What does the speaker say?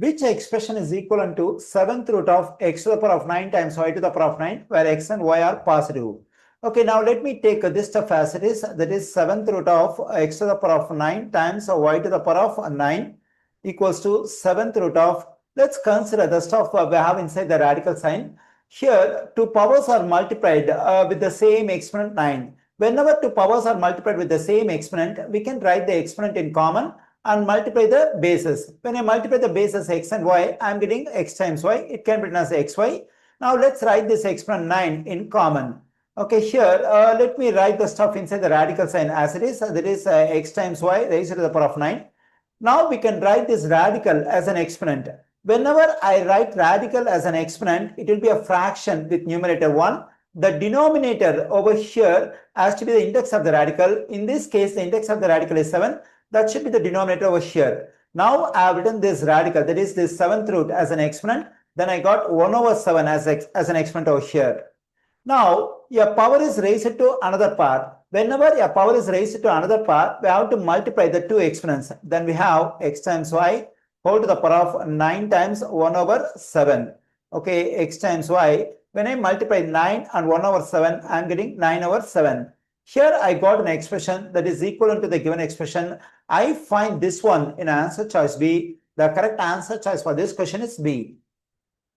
Which expression is equivalent to 7th root of x to the power of 9 times y to the power of 9, where x and y are positive? Okay, now let me take this stuff as it is. That is 7th root of x to the power of 9 times y to the power of 9 equals to 7th root of, let's consider the stuff we have inside the radical sign. Here, two powers are multiplied with the same exponent 9. Whenever two powers are multiplied with the same exponent, we can write the exponent in common and multiply the bases. When I multiply the bases x and y, I am getting x times y. It can be written as xy. Now let's write this exponent 9 in common. Okay, here let me write the stuff inside the radical sign as it is. That is x times y raised to the power of 9. Now we can write this radical as an exponent. Whenever I write radical as an exponent, it will be a fraction with numerator 1. The denominator over here has to be the index of the radical. In this case, the index of the radical is 7. That should be the denominator over here. Now I have written this radical, that is this 7th root as an exponent. Then I got 1 over 7 as an exponent over here. Now a power is raised to another power. Whenever a power is raised to another power, we have to multiply the two exponents. Then we have x times y whole to the power of 9 times 1 over 7. Okay, x times y. When I multiply 9 and 1 over 7, I am getting 9 over 7. Here I got an expression that is equivalent to the given expression. I find this one in answer choice B. The correct answer choice for this question is B.